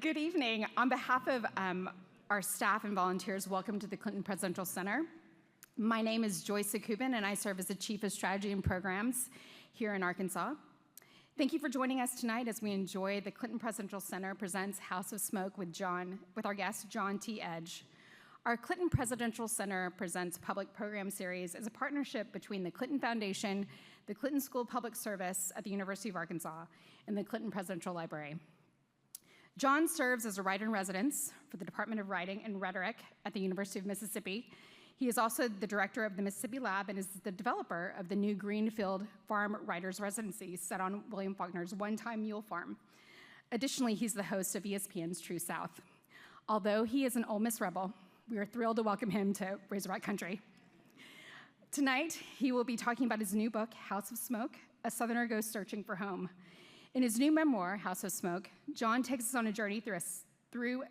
Good evening. On behalf of our staff and volunteers, welcome to the Clinton Presidential Center. My name is Joyce Sakubin, and I serve as the Chief of Strategy and Programs here in Arkansas. Thank you for joining us tonight as we enjoy the Clinton Presidential Center presents House of Smoke with our guest, John T. Edge. Our Clinton Presidential Center Presents Public Program Series is a partnership between the Clinton Foundation, the Clinton School of Public Service at the University of Arkansas, and the Clinton Presidential Library. John serves as a writer-in-residence for the Department of Writing and Rhetoric at the University of Mississippi. He is also the director of the Mississippi Lab and is the developer of the new Greenfield Farm Writers Residency set on William Faulkner's one-time mule farm. Additionally, he's the host of ESPN's TrueSouth. Although he is an Ole Miss rebel, we are thrilled to welcome him to Razorback Country. Tonight, he will be talking about his new book, House of Smoke, A Southerner Goes Searching for Home. In his new memoir, House of Smoke, John takes us on a journey through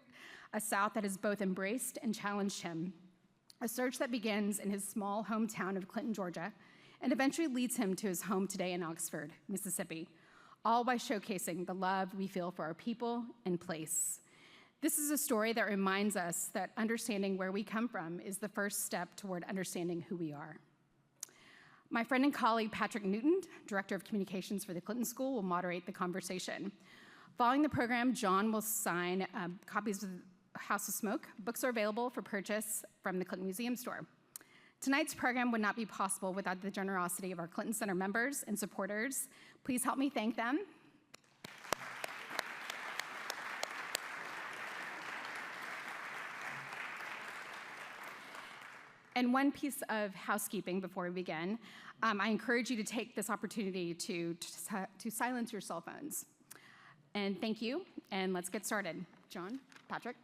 a South that has both embraced and challenged him, a search that begins in his small hometown of Clinton, Georgia, and eventually leads him to his home today in Oxford, Mississippi, all by showcasing the love we feel for our people and place. This is a story that reminds us that understanding where we come from is the first step toward understanding who we are. My friend and colleague, Patrick Newton, Director of Communications for the Clinton School, will moderate the conversation. Following the program, John will sign copies of House of Smoke. Books are available for purchase from the Clinton Museum store. Tonight's program would not be possible without the generosity of our Clinton Center members and supporters. Please help me thank them. And one piece of housekeeping before we begin, I encourage you to take this opportunity to silence your cell phones. And thank you, and let's get started. John, Patrick.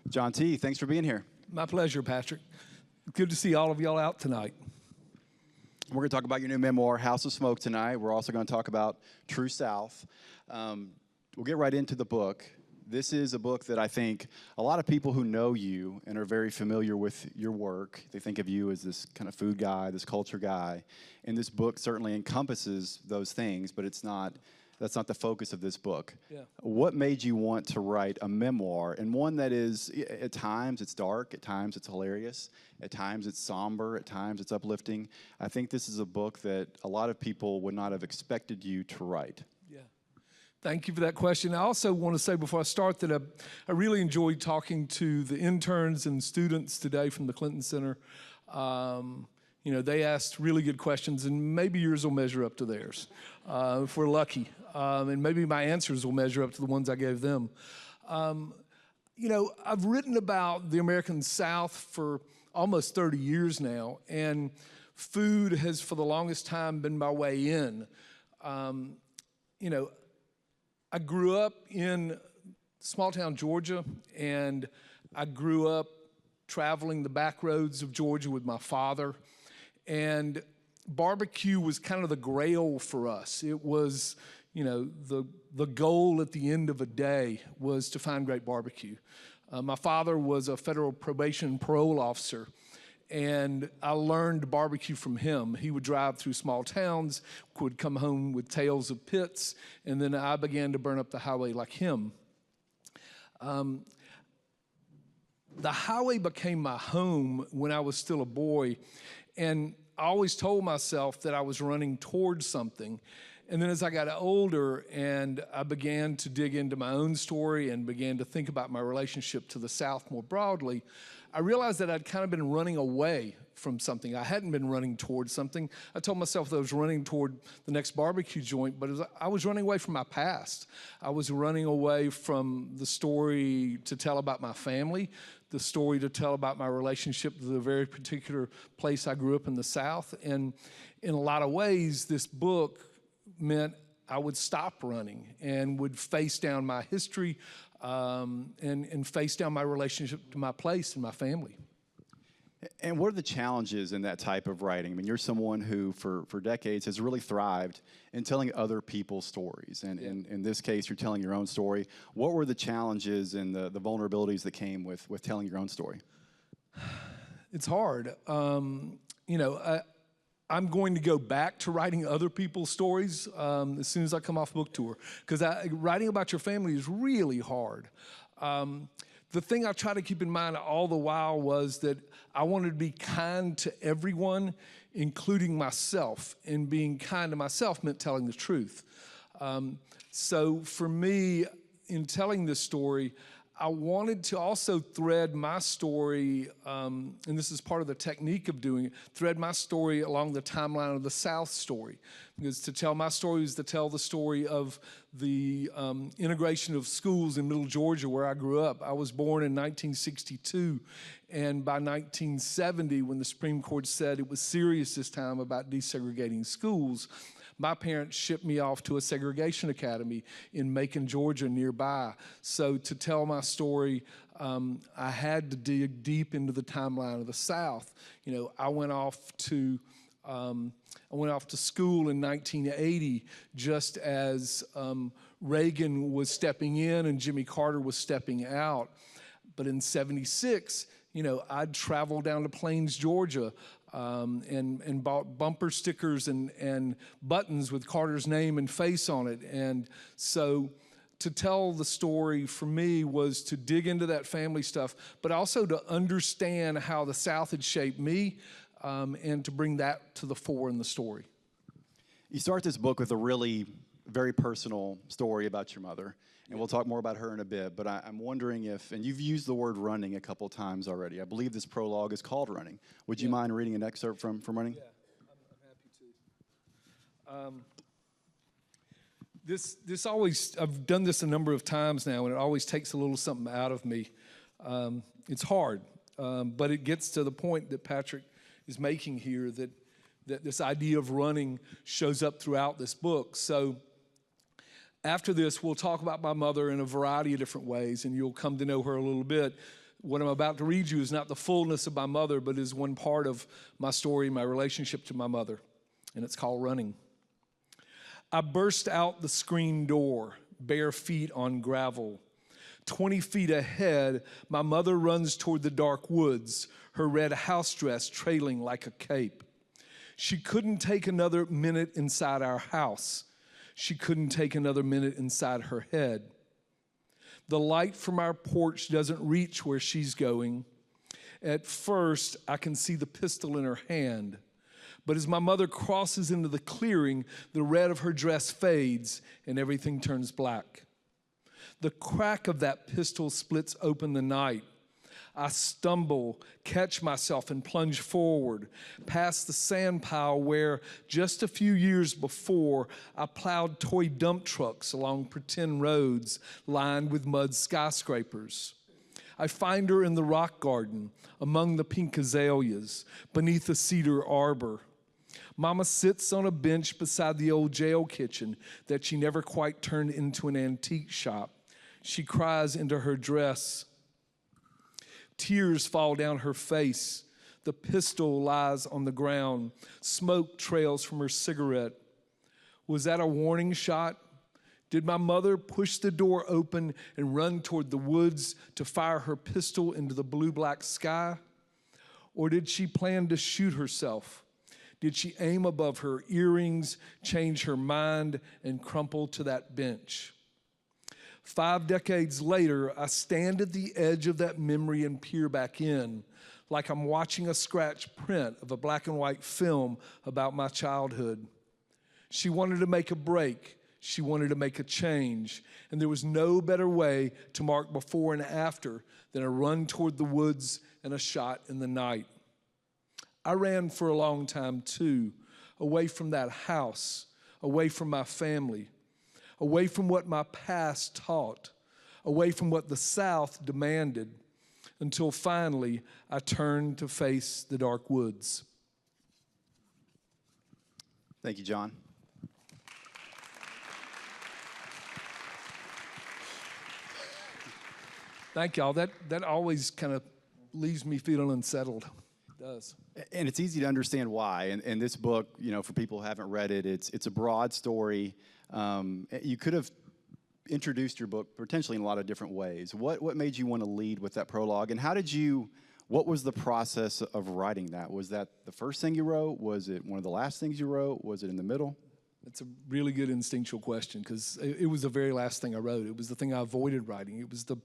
John T., thanks for being here. My pleasure, Patrick. Good to see all of y'all out tonight. We're going to talk about your new memoir, House of Smoke, tonight. We're also going to talk about TrueSouth. We'll get right into the book. This is a book that I think a lot of people who know you and are very familiar with your work, they think of you as this kind of food guy, this culture guy. And this book certainly encompasses those things, but that's not the focus of this book. Yeah. What made you want to write a memoir, and one that is, at times it's dark, at times it's hilarious, at times it's somber, at times it's uplifting. I think this is a book that a lot of people would not have expected you to write. Yeah. Thank you for that question. I also want to say before I start that I really enjoyed talking to the interns and students today from the Clinton Center. You know, they asked really good questions, and maybe yours will measure up to theirs, if we're lucky. And maybe my answers will measure up to the ones I gave them. You know, I've written about the American South for almost 30 years now, and food has for the longest time been my way in. You know, I grew up in small town Georgia, and I grew up traveling the back roads of Georgia with my father. And barbecue was kind of the grail for us. It was, you know, the goal at the end of a day was to find great barbecue. My father was a federal probation and parole officer, and I learned barbecue from him. He would drive through small towns, would come home with tales of pits, and then I began to burn up the highway like him. The highway became my home when I was still a boy, and I always told myself that I was running towards something. And then as I got older and I began to dig into my own story and began to think about my relationship to the South more broadly, I realized that I'd kind of been running away from something. I hadn't been running towards something. I told myself that I was running toward the next barbecue joint, but I was running away from my past. I was running away from the story to tell about my family, the story to tell about my relationship to the very particular place I grew up in the South. And in a lot of ways, this book meant I would stop running and would face down my history and face down my relationship to my place and my family. And what are the challenges in that type of writing? I mean, you're someone who, for decades, has really thrived in telling other people's stories. And in this case, you're telling your own story. What were the challenges and the vulnerabilities that came with telling your own story? It's hard. I'm going to go back to writing other people's stories as soon as I come off book tour, because writing about your family is really hard. The thing I try to keep in mind all the while was that I wanted to be kind to everyone, including myself, and being kind to myself meant telling the truth. So for me, in telling this story, I wanted to also thread my story, and this is part of the technique of doing it, thread my story along the timeline of the South story. Because to tell my story is to tell the story of the integration of schools in Middle Georgia, where I grew up. I was born in 1962, and by 1970, when the Supreme Court said it was serious this time about desegregating schools, my parents shipped me off to a segregation academy in Macon, Georgia, nearby. So to tell my story, I had to dig deep into the timeline of the South. I went off to school in 1980, just as Reagan was stepping in and Jimmy Carter was stepping out. But in '76, I'd travel down to Plains, Georgia, and bought bumper stickers and buttons with Carter's name and face on it. And so to tell the story for me was to dig into that family stuff, but also to understand how the South had shaped me, and to bring that to the fore in the story. You start this book with a really very personal story about your mother. And we'll talk more about her in a bit, but I'm wondering if, and you've used the word running a couple times already. I believe this prologue is called Running. Would you mind reading an excerpt from Running? Yeah, I'm happy to. This always, I've done this a number of times now, and it always takes a little something out of me. It's hard, but it gets to the point that Patrick is making here, that this idea of running shows up throughout this book. So after this, we'll talk about my mother in a variety of different ways, and you'll come to know her a little bit. What I'm about to read you is not the fullness of my mother, but is one part of my story, my relationship to my mother, and it's called Running. I burst out the screen door, bare feet on gravel. 20 feet ahead, my mother runs toward the dark woods, her red house dress trailing like a cape. She couldn't take another minute inside our house. She couldn't take another minute inside her head. The light from our porch doesn't reach where she's going. At first, I can see the pistol in her hand. But as my mother crosses into the clearing, the red of her dress fades and everything turns black. The crack of that pistol splits open the night. I stumble, catch myself, and plunge forward past the sand pile where just a few years before I plowed toy dump trucks along pretend roads lined with mud skyscrapers. I find her in the rock garden among the pink azaleas beneath a cedar arbor. Mama sits on a bench beside the old jail kitchen that she never quite turned into an antique shop. She cries into her dress. Tears fall down her face. The pistol lies on the ground. Smoke trails from her cigarette. Was that a warning shot? Did my mother push the door open and run toward the woods to fire her pistol into the blue-black sky? Or did she plan to shoot herself? Did she aim above her earrings, change her mind, and crumple to that bench? 5 decades later, I stand at the edge of that memory and peer back in, like I'm watching a scratch print of a black and white film about my childhood. She wanted to make a break. She wanted to make a change. And there was no better way to mark before and after than a run toward the woods and a shot in the night. I ran for a long time too, away from that house, away from my family, away from what my past taught, away from what the South demanded, until finally I turned to face the dark woods. Thank you, John. Thank y'all. That always kind of leaves me feeling unsettled. It does. And it's easy to understand why. And this book, you know, for people who haven't read it, it's a broad story. You could have introduced your book potentially in a lot of different ways. What made you want to lead with that prologue, and what was the process of writing that? Was that the first thing you wrote? Was it one of the last things you wrote? Was it in the middle? It's a really good instinctual question, because it was the very last thing I wrote. It was the thing I avoided writing. It was the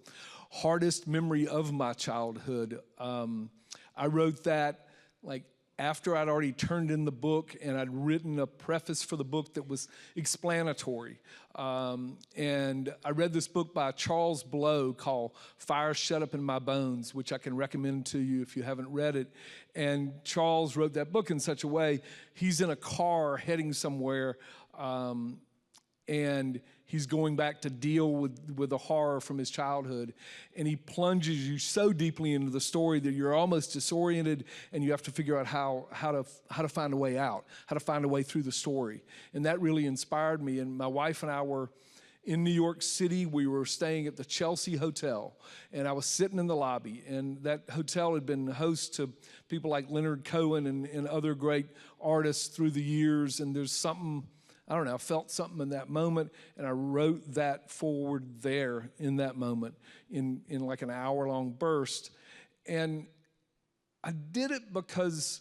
hardest memory of my childhood. I wrote that like after I'd already turned in the book, and I'd written a preface for the book that was explanatory. And I read this book by Charles Blow called Fire Shut Up in My Bones, which I can recommend to you if you haven't read it. And Charles wrote that book in such a way, he's in a car heading somewhere, and he's going back to deal with the horror from his childhood. And he plunges you so deeply into the story that you're almost disoriented, and you have to figure out how to find a way out, how to find a way through the story. And that really inspired me. And my wife and I were in New York City. We were staying at the Chelsea Hotel, and I was sitting in the lobby. And that hotel had been host to people like Leonard Cohen and other great artists through the years. And there's something, I don't know, I felt something in that moment, and I wrote that forward there in that moment in like an hour-long burst. And I did it because,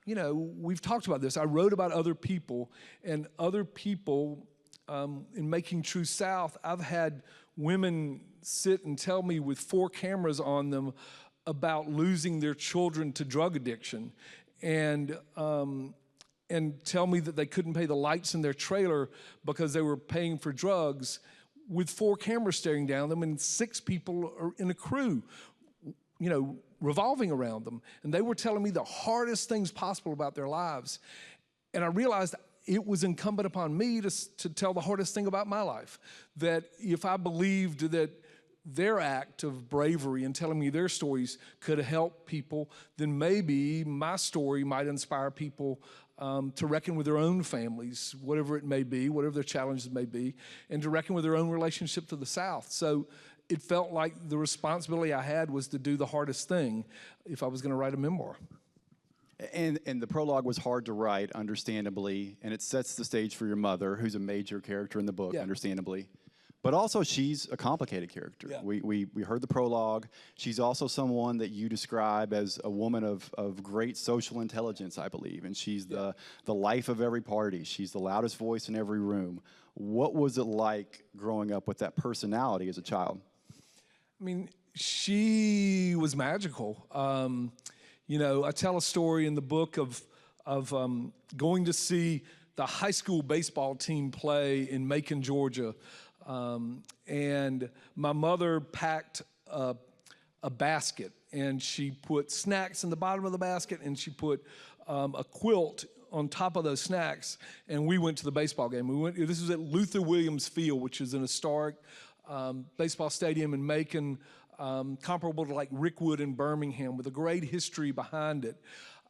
you know, we've talked about this. I wrote about other people, and other people, in making TrueSouth, I've had women sit and tell me with 4 cameras on them about losing their children to drug addiction, and tell me that they couldn't pay the lights in their trailer because they were paying for drugs, with 4 cameras staring down them and 6 people are in a crew, you know, revolving around them. And they were telling me the hardest things possible about their lives. And I realized it was incumbent upon me to tell the hardest thing about my life, that if I believed that their act of bravery and telling me their stories could help people, then maybe my story might inspire people to reckon with their own families, whatever it may be, whatever their challenges may be, and to reckon with their own relationship to the South. So it felt like the responsibility I had was to do the hardest thing if I was going to write a memoir. And the prologue was hard to write, understandably, and it sets the stage for your mother, who's a major character in the book, understandably. But also, she's a complicated character. Yeah. We heard the prologue. She's also someone that you describe as a woman of great social intelligence, I believe. And she's the life of every party. She's the loudest voice in every room. What was it like growing up with that personality as a child? I mean, she was magical. You know, I tell a story in the book of going to see the high school baseball team play in Macon, Georgia. And my mother packed a basket, and she put snacks in the bottom of the basket, and she put a quilt on top of those snacks, and we went to the baseball game. This was at Luther Williams Field, which is an historic baseball stadium in Macon, comparable to like Rickwood in Birmingham, with a great history behind it.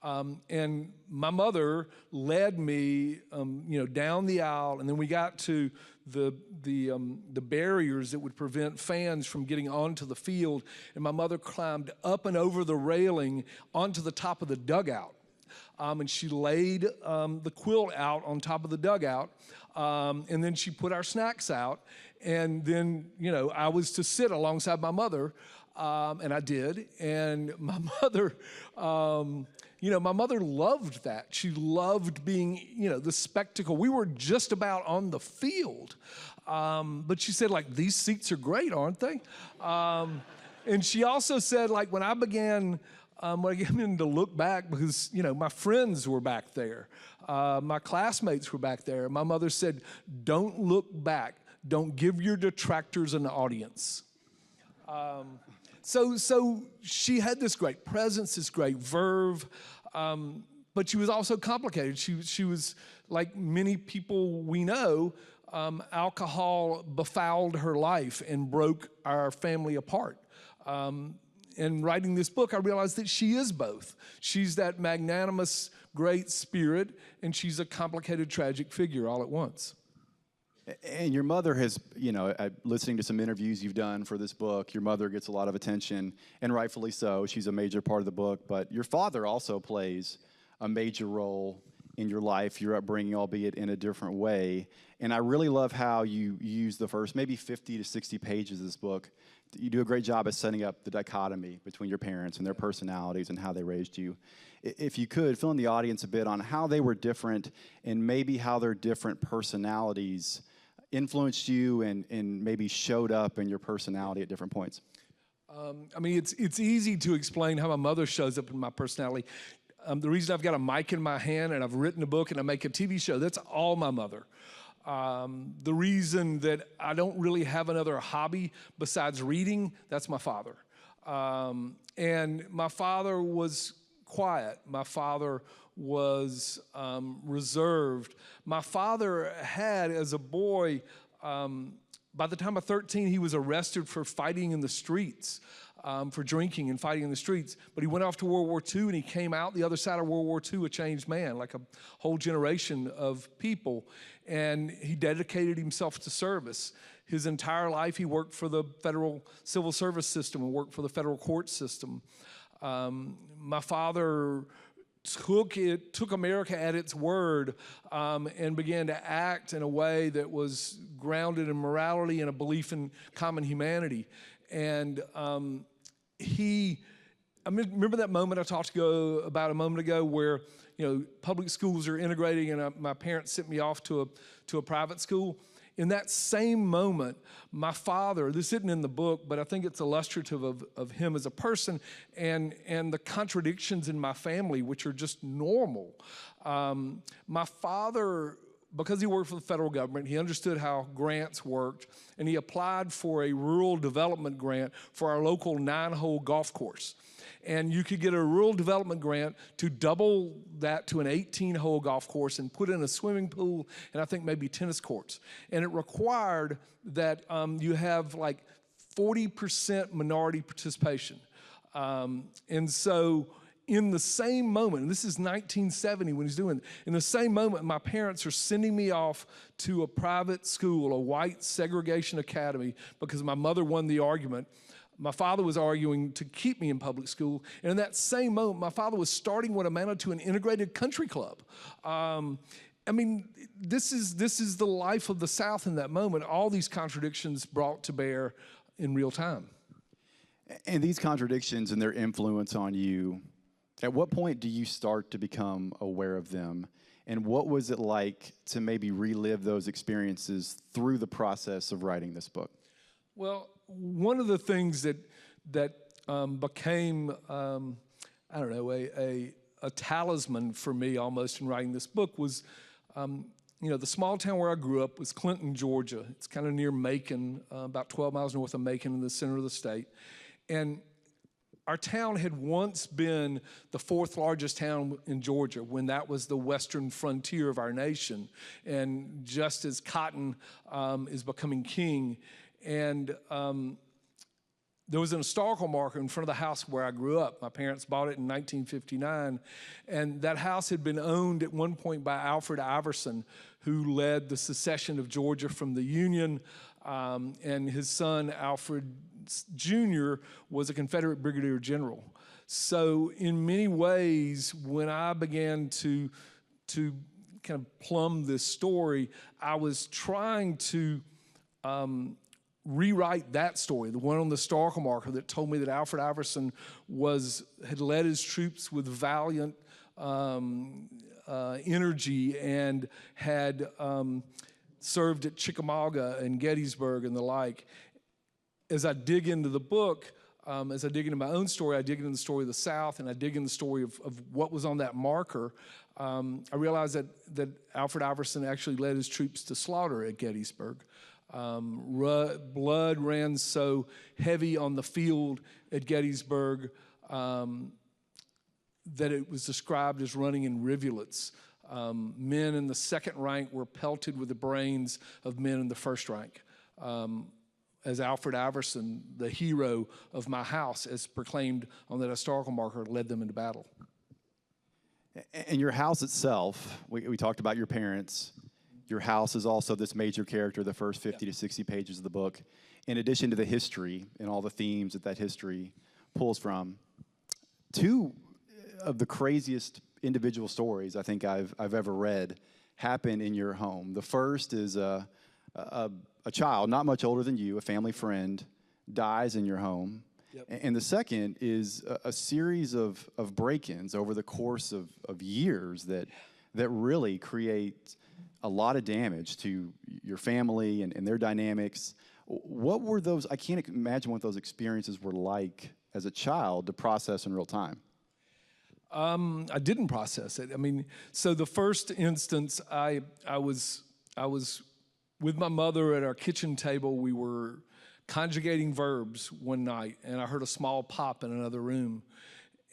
And my mother led me, you know, down the aisle, and then we got to the barriers that would prevent fans from getting onto the field, and my mother climbed up and over the railing onto the top of the dugout. And she laid the quilt out on top of the dugout, and then she put our snacks out, and then, you know, I was to sit alongside my mother, and I did, and my mother, you know, my mother loved that. She loved being, you know, the spectacle. We were just about on the field, but she said, like, these seats are great, aren't they? And she also said, like, when I began to look back, because, you know, my friends were back there, my classmates were back there, my mother said, don't look back. Don't give your detractors an audience. So she had this great presence, this great verve, but she was also complicated. She was, like many people we know, alcohol befouled her life and broke our family apart. In writing this book, I realized that she is both. She's that magnanimous, great spirit, and she's a complicated, tragic figure all at once. And your mother has, listening to some interviews you've done for this book, your mother gets a lot of attention, and rightfully so. She's a major part of the book. But your father also plays a major role in your life, your upbringing, albeit in a different way. And I really love how you use the first maybe 50 to 60 pages of this book. You do a great job at setting up the dichotomy between your parents and their personalities and how they raised you. If you could, fill in the audience a bit on how they were different and maybe how their different personalities influenced you and maybe showed up in your personality at different points. It's easy to explain how my mother shows up in my personality. The reason I've got a mic in my hand and I've written a book and I make a TV show, that's all my mother. The reason that I don't really have another hobby besides reading, that's my father. And my father was quiet. My father was reserved. My father had, as a boy, by the time of 13, he was arrested for fighting in the streets, for drinking and fighting in the streets. But he went off to World War II, and he came out the other side of World War II a changed man, like a whole generation of people. And he dedicated himself to service. His entire life, he worked for the federal civil service system and worked for the federal court system. My father took America at its word and began to act in a way that was grounded in morality and a belief in common humanity. And remember that moment I talked about a moment ago where, public schools are integrating and my parents sent me off to a private school. In that same moment, my father, this isn't in the book, but I think it's illustrative of him as a person and the contradictions in my family, which are just normal. My father, because he worked for the federal government, he understood how grants worked, and he applied for a rural development grant for our local 9-hole golf course. And you could get a rural development grant to double that to an 18-hole golf course and put in a swimming pool and I think maybe tennis courts. And it required that you have like 40% minority participation. And so in the same moment, and this is 1970 when he's doing it, in the same moment, my parents are sending me off to a private school, a white segregation academy, because my mother won the argument. My father was arguing to keep me in public school. And in that same moment, my father was starting what amounted to an integrated country club. This is the life of the South in that moment. All these contradictions brought to bear in real time. And these contradictions and their influence on you, at what point do you start to become aware of them? And what was it like to maybe relive those experiences through the process of writing this book? Well, one of the things that became, a talisman for me almost in writing this book was, the small town where I grew up was Clinton, Georgia. It's kind of near Macon, about 12 miles north of Macon in the center of the state. And our town had once been the 4th largest town in Georgia when that was the western frontier of our nation. And just as cotton is becoming king, and there was an historical marker in front of the house where I grew up. My parents bought it in 1959, and that house had been owned at one point by Alfred Iverson, who led the secession of Georgia from the Union, and his son, Alfred Jr., was a Confederate brigadier general. So in many ways, when I began to kind of plumb this story, I was trying to rewrite that story, the one on the historical marker that told me that Alfred Iverson had led his troops with valiant energy and had served at Chickamauga and Gettysburg and the like. As I dig into the book, as I dig into my own story, I dig into the story of the South, and I dig into the story of what was on that marker. I realized that Alfred Iverson actually led his troops to slaughter at Gettysburg. Blood ran so heavy on the field at Gettysburg that it was described as running in rivulets. Men in the second rank were pelted with the brains of men in the first rank. As Alfred Iverson, the hero of my house, as proclaimed on that historical marker, led them into battle. And your house itself, we talked about your parents. Your house is also this major character, the first 50 to 60 pages of the book, in addition to the history and all the themes that history pulls from. Two of the craziest individual stories I think I've ever read happen in your home. The first is a child, not much older than you, a family friend, dies in your home. Yep. And the second is a series of break-ins over the course of years that really create a lot of damage to your family and their dynamics. What were those? I can't imagine what those experiences were like as a child to process in real time. I didn't process it. I mean, so the first instance, I was with my mother at our kitchen table. We were conjugating verbs one night, and I heard a small pop in another room,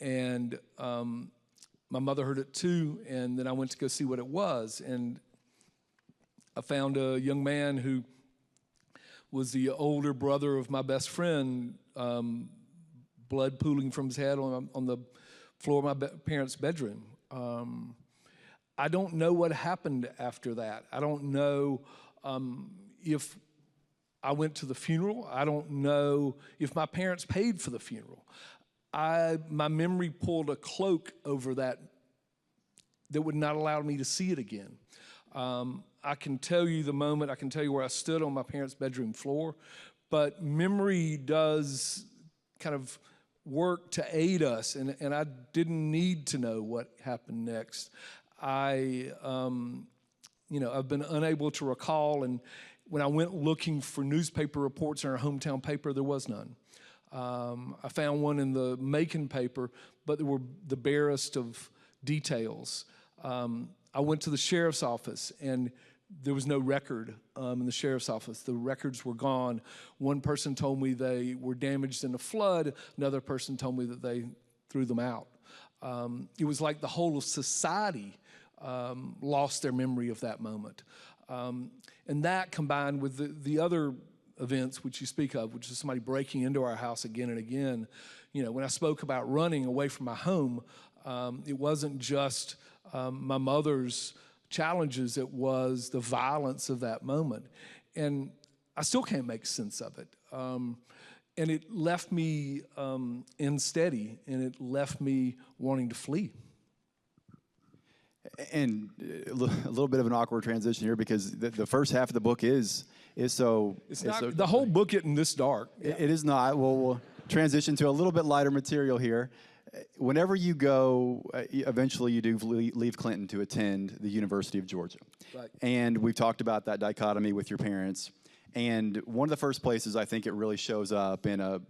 and my mother heard it too. And then I went to go see what it was, and I found a young man who was the older brother of my best friend, blood pooling from his head on the floor of my parents' bedroom. I don't know what happened after that. I don't know if I went to the funeral. I don't know if my parents paid for the funeral. My memory pulled a cloak over that would not allow me to see it again. I can tell you the moment, I can tell you where I stood on my parents' bedroom floor, but memory does kind of work to aid us, and I didn't need to know what happened next. I've been unable to recall, and when I went looking for newspaper reports in our hometown paper, there was none. I found one in the Macon paper, but there were the barest of details. I went to the sheriff's office, and there was no record in the sheriff's office. The records were gone. One person told me they were damaged in a flood. Another person told me that they threw them out. It was like the whole of society lost their memory of that moment. And that combined with the other events which you speak of, which is somebody breaking into our house again and again. You know, when I spoke about running away from my home, it wasn't just my mother's challenges, it was the violence of that moment. And I still can't make sense of it. And it left me unsteady, and it left me wanting to flee. And a little bit of an awkward transition here, because the first half of the book is so... It's not, the whole book isn't this dark. It is not. We'll transition to a little bit lighter material here. Whenever you go, eventually you do leave Clinton to attend the University of Georgia. Right. And we've talked about that dichotomy with your parents. And one of the first places I think it really shows up in a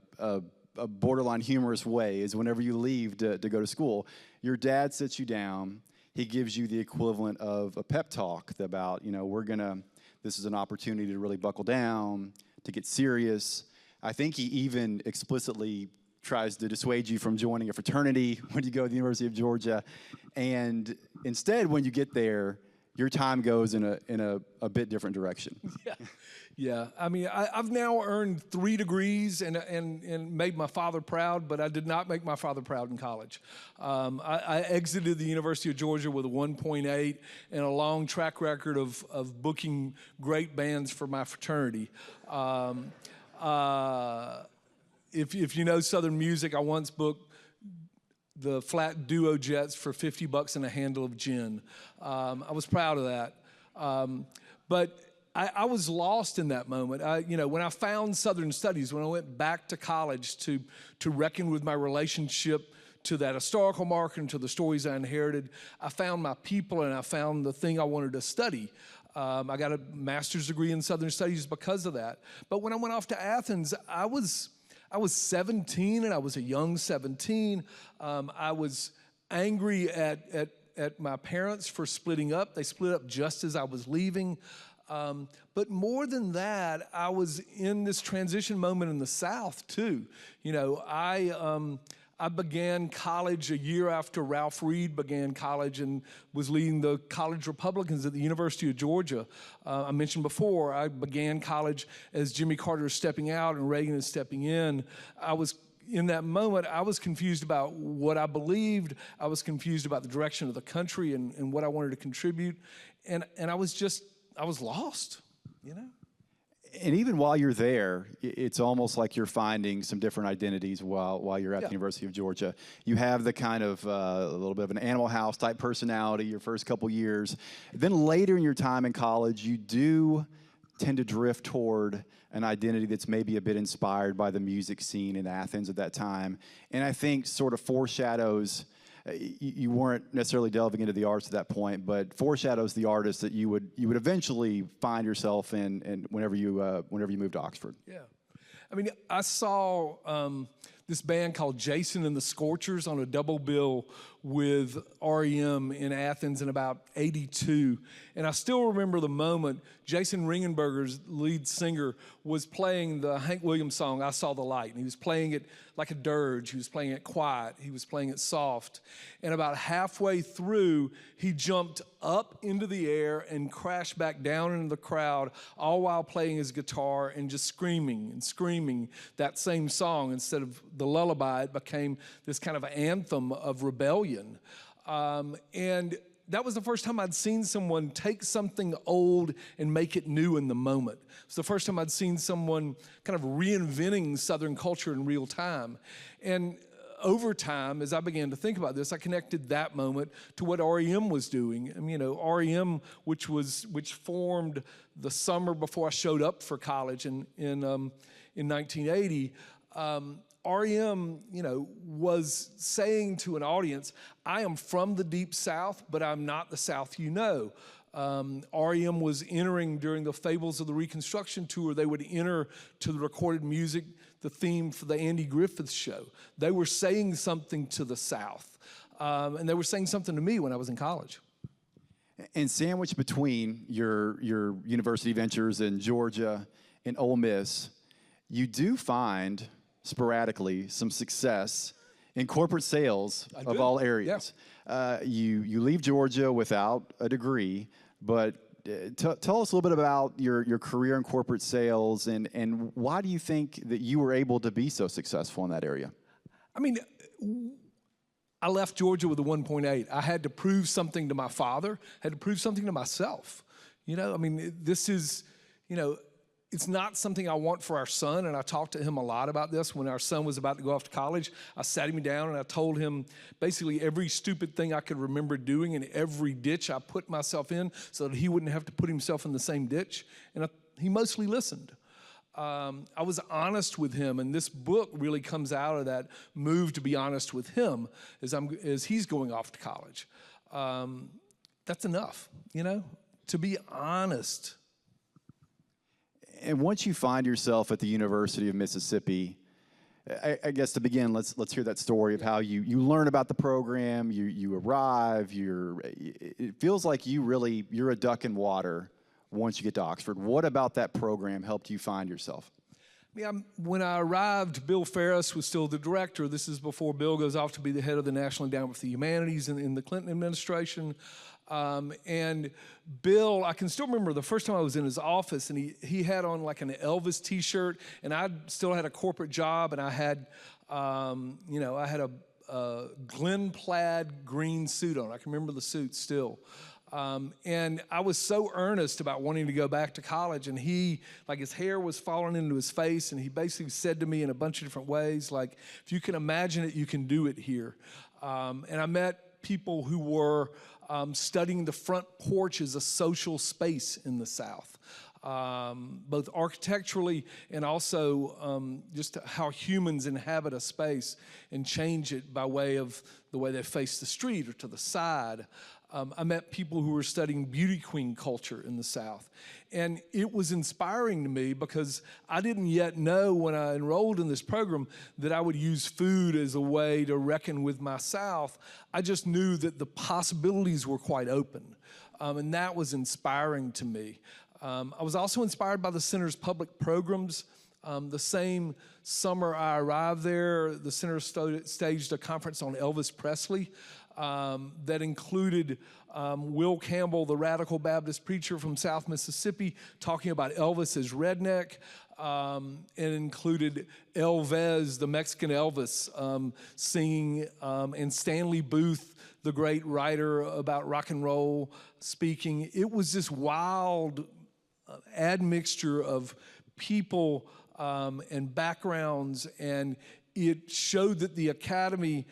borderline humorous way is whenever you leave to go to school, your dad sits you down. He gives you the equivalent of a pep talk about, this is an opportunity to really buckle down, to get serious. I think he even explicitly tries to dissuade you from joining a fraternity when you go to the University of Georgia. And instead, when you get there, your time goes in a bit different direction. Yeah. I mean, I've now earned 3 degrees and made my father proud, but I did not make my father proud in college. I exited the University of Georgia with a 1.8 and a long track record of booking great bands for my fraternity. If you know Southern music, I once booked the Flat Duo Jets for $50 and a handle of gin. I was proud of that. But I was lost in that moment. When I found Southern Studies, when I went back to college to reckon with my relationship to that historical marker and to the stories I inherited, I found my people and I found the thing I wanted to study. I got a master's degree in Southern Studies because of that. But when I went off to Athens, I was 17, and I was a young 17. I was angry at my parents for splitting up. They split up just as I was leaving. But more than that, I was in this transition moment in the South, too. I began college a year after Ralph Reed began college and was leading the college Republicans at the University of Georgia. I mentioned before, I began college as Jimmy Carter is stepping out and Reagan is stepping in. In that moment, I was confused about what I believed. I was confused about the direction of the country and what I wanted to contribute. And I was just I was lost, you know? And even while you're there, it's almost like you're finding some different identities while you're at the University of Georgia. You have the kind of a little bit of an Animal House type personality your first couple years. Then later in your time in college, you do tend to drift toward an identity that's maybe a bit inspired by the music scene in Athens at that time. And I think sort of foreshadows, you weren't necessarily delving into the arts at that point, but foreshadows the artist that you would eventually find yourself in whenever you moved to Oxford. Yeah. I mean, I saw this band called Jason and the Scorchers on a double bill with REM in Athens in about '82. And I still remember the moment Jason Ringenberger's lead singer was playing the Hank Williams song, I Saw the Light. And he was playing it like a dirge. He was playing it quiet. He was playing it soft. And about halfway through, he jumped up into the air and crashed back down into the crowd, all while playing his guitar and just screaming and screaming that same song. Instead of the lullaby, it became this kind of anthem of rebellion. And that was the first time I'd seen someone take something old and make it new in the moment. It's the first time I'd seen someone kind of reinventing Southern culture in real time. And over time, as I began to think about this, I connected that moment to what REM was doing. I mean, you know, REM, which formed the summer before I showed up for college in 1980. REM, you know, was saying to an audience, I am from the Deep South, but I'm not the South you know. REM was entering during the Fables of the Reconstruction tour. They would enter to the recorded music, the theme for the Andy Griffith Show. They were saying something to the South, and they were saying something to me when I was in college. And sandwiched between your university ventures in Georgia and Ole Miss, you do find sporadically some success in corporate sales of all areas. Yeah. You leave Georgia without a degree, but tell us a little bit about your career in corporate sales and why do you think that you were able to be so successful in that area? I mean, I left Georgia with a 1.8. I had to prove something to my father, had to prove something to myself. You know, I mean, this is, you know, it's not something I want for our son, and I talked to him a lot about this when our son was about to go off to college. I sat him down and I told him basically every stupid thing I could remember doing and every ditch I put myself in so that he wouldn't have to put himself in the same ditch, and he mostly listened. I was honest with him, and this book really comes out of that move to be honest with him as he's going off to college. That's enough, you know, to be honest. And once you find yourself at the University of Mississippi, I guess to begin, let's hear that story of how you learn about the program, you arrive, it feels like you're a duck in water once you get to Oxford. What about that program helped you find yourself? Yeah, when I arrived, Bill Ferris was still the director. This is before Bill goes off to be the head of the National Endowment for the Humanities in the Clinton administration. And Bill, I can still remember the first time I was in his office, and he had on like an Elvis T-shirt, and I still had a corporate job, and I had, you know, I had a Glen plaid green suit on. I can remember the suit still. And I was so earnest about wanting to go back to college, and his hair was falling into his face, and he basically said to me in a bunch of different ways, like, if you can imagine it, you can do it here. And I met people who were studying the front porch as a social space in the South, both architecturally and also just how humans inhabit a space and change it by way of the way they face the street or to the side. I met people who were studying beauty queen culture in the South. And it was inspiring to me because I didn't yet know when I enrolled in this program that I would use food as a way to reckon with my South. I just knew that the possibilities were quite open. And that was inspiring to me. I was also inspired by the center's public programs. The same summer I arrived there, the center staged a conference on Elvis Presley that included Will Campbell, the radical Baptist preacher from South Mississippi, talking about Elvis as redneck. and included Elvis, the Mexican Elvis, singing, and Stanley Booth, the great writer about rock and roll, speaking. It was this wild admixture of people and backgrounds, and it showed that the Academy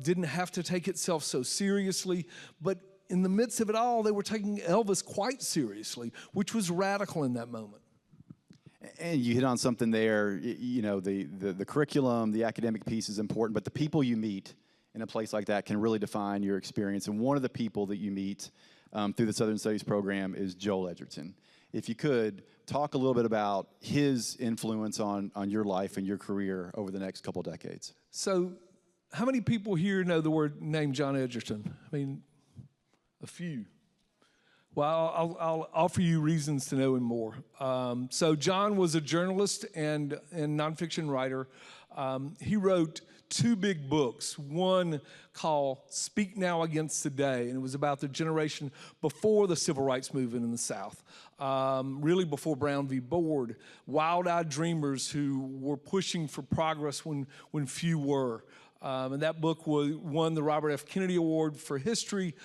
didn't have to take itself so seriously, but in the midst of it all, they were taking Elvis quite seriously, which was radical in that moment. And you hit on something there. You know, the curriculum, the academic piece is important, but the people you meet in a place like that can really define your experience. And one of the people that you meet through the Southern Studies program is Joel Edgerton. If you could, talk a little bit about his influence on your life and your career over the next couple decades. So how many people here know the name John Edgerton? I mean, a few. Well, I'll offer you reasons to know him more. So John was a journalist and nonfiction writer. He wrote 2 big books, one called Speak Now Against Today, and it was about the generation before the civil rights movement in the South, really before Brown v. Board, wild-eyed dreamers who were pushing for progress when few were. And that book won the Robert F. Kennedy Award for History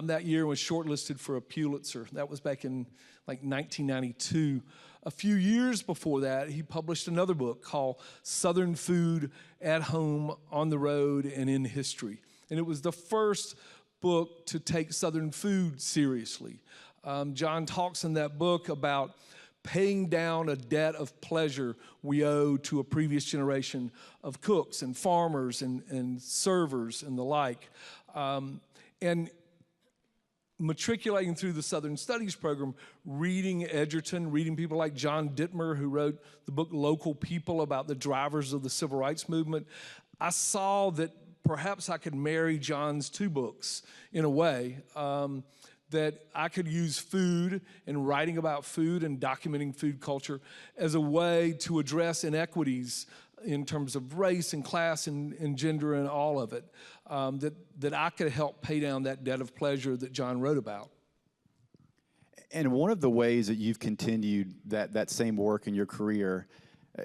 that year and was shortlisted for a Pulitzer. That was back in like 1992. A few years before that, he published another book called Southern Food at Home, on the Road, and in History. And it was the first book to take Southern food seriously. John talks in that book about paying down a debt of pleasure we owe to a previous generation of cooks and farmers and servers and the like. And matriculating through the Southern Studies program, reading Edgerton, reading people like John Dittmer, who wrote the book Local People about the drivers of the civil rights movement, I saw that perhaps I could marry John's 2 books in a way, that I could use food and writing about food and documenting food culture as a way to address inequities in terms of race and class and gender and all of it, that I could help pay down that debt of pleasure that John wrote about. And one of the ways that you've continued that same work in your career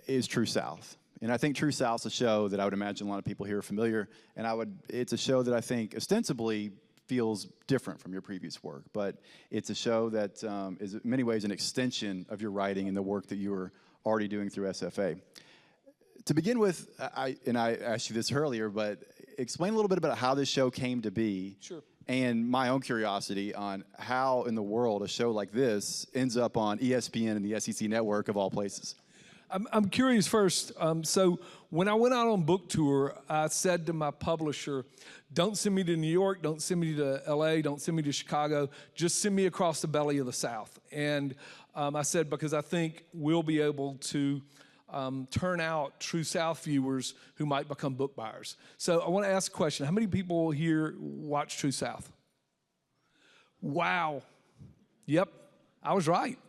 is TrueSouth. And I think TrueSouth's a show that I would imagine a lot of people here are familiar, and it's a show that I think ostensibly feels different from your previous work, but it's a show that is in many ways an extension of your writing and the work that you were already doing through SFA. To begin with, I asked you this earlier, but explain a little bit about how this show came to be. Sure. And my own curiosity on how in the world a show like this ends up on ESPN and the SEC network of all places. I'm curious first. So when I went out on book tour, I said to my publisher, don't send me to New York, don't send me to LA, don't send me to Chicago, just send me across the belly of the South. And I said, because I think we'll be able to turn out TrueSouth viewers who might become book buyers. So I want to ask a question. How many people here watch TrueSouth? Wow. Yep, I was right.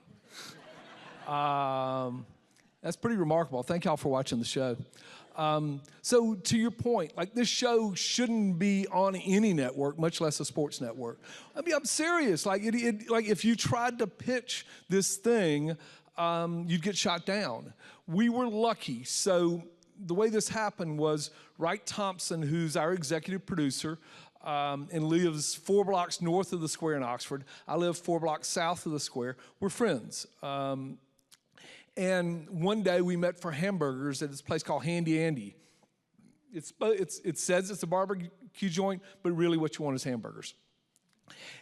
That's pretty remarkable. Thank y'all for watching the show. So to your point, like this show shouldn't be on any network, much less a sports network. I mean, I'm serious. Like, like if you tried to pitch this thing, you'd get shot down. We were lucky. So the way this happened was Wright Thompson, who's our executive producer, and lives 4 blocks north of the square in Oxford. I live 4 blocks south of the square. We're friends. And one day we met for hamburgers at this place called Handy Andy. It says it's a barbecue joint, but really what you want is hamburgers.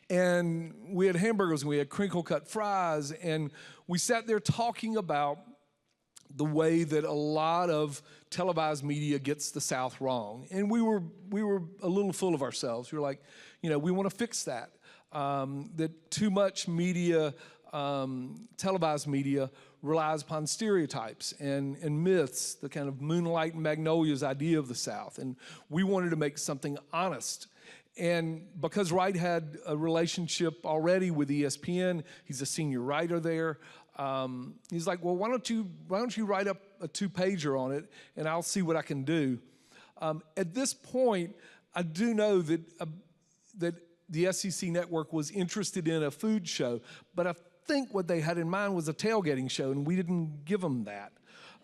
And we had hamburgers and we had crinkle cut fries, and we sat there talking about the way that a lot of televised media gets the South wrong. And we were a little full of ourselves. We were like, we want to fix that. That too much media, televised media, relies upon stereotypes and myths, the kind of Moonlight and Magnolias idea of the South. And we wanted to make something honest. And because Wright had a relationship already with ESPN, he's a senior writer there, he's like, well, why don't you write up a 2-pager on it, and I'll see what I can do. At this point, I do know that the SEC network was interested in a food show, but I think what they had in mind was a tailgating show, and we didn't give them that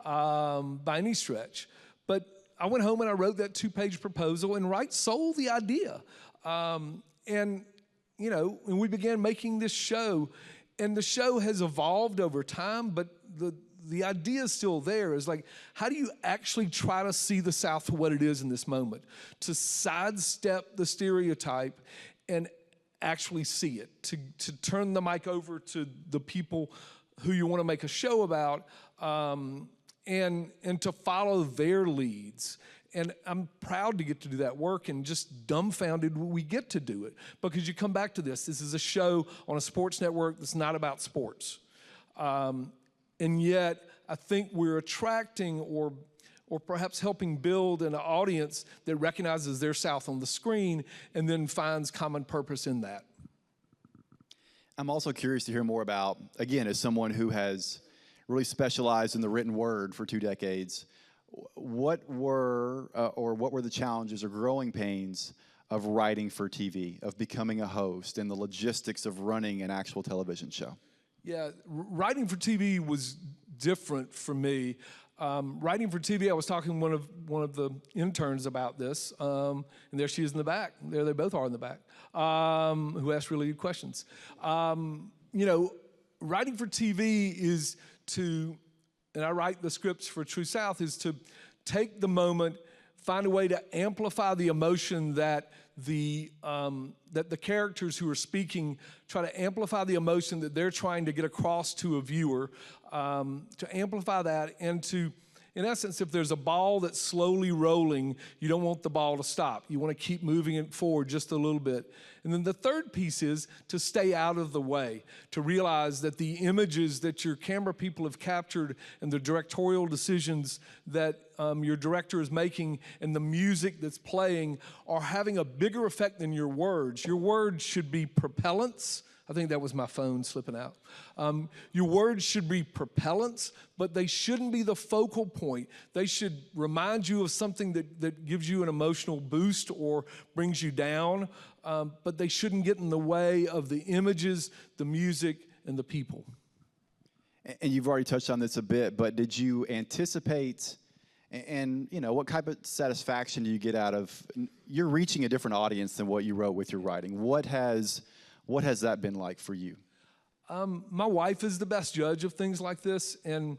by any stretch. But I went home and I wrote that 2-page proposal, and Wright sold the idea. And we began making this show, and the show has evolved over time, but the idea is still there. Is like, how do you actually try to see the South for what it is in this moment? To sidestep the stereotype and actually see it, to turn the mic over to the people who you want to make a show about, and to follow their leads. And I'm proud to get to do that work, and just dumbfounded we get to do it, because you come back to this. This is a show on a sports network that's not about sports. And yet, I think we're attracting or perhaps helping build an audience that recognizes their South on the screen and then finds common purpose in that. I'm also curious to hear more about, again, as someone who has really specialized in the written word for 2 decades, what were the challenges or growing pains of writing for TV, of becoming a host, and the logistics of running an actual television show? Yeah, writing for TV was different for me. Writing for TV, I was talking to one of the interns about this, and there she is in the back. There they both are in the back, who asked really good questions. Writing for TV is to, and I write the scripts for TrueSouth, is to take the moment, find a way to amplify the emotion that the characters who are speaking, try to amplify the emotion that they're trying to get across to a viewer, to amplify that, and to, in essence, if there's a ball that's slowly rolling, you don't want the ball to stop. You want to keep moving it forward just a little bit. And then the third piece is to stay out of the way, to realize that the images that your camera people have captured and the directorial decisions that your director is making and the music that's playing are having a bigger effect than your words. Your words should be propellants. I think that was my phone slipping out. Your words should be propellants, but they shouldn't be the focal point. They should remind you of something that gives you an emotional boost or brings you down, but they shouldn't get in the way of the images, the music, and the people. And you've already touched on this a bit, but did you anticipate, and what type of satisfaction do you get out of, you're reaching a different audience than what you wrote with your writing. What has that been like for you? My wife is the best judge of things like this, and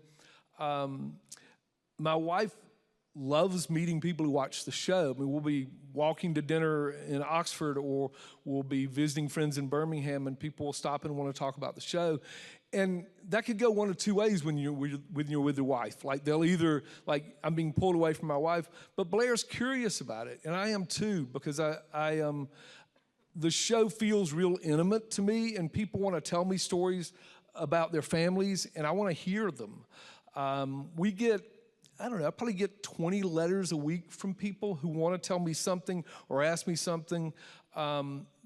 my wife loves meeting people who watch the show. I mean, we'll be walking to dinner in Oxford, or we'll be visiting friends in Birmingham, and people will stop and want to talk about the show. And that could go one of two ways when you're with your wife. Like, they'll either, like, I'm being pulled away from my wife, but Blair's curious about it, and I am too, because the show feels real intimate to me, and people want to tell me stories about their families, and I want to hear them. We get, I probably get 20 letters a week from people who want to tell me something or ask me something.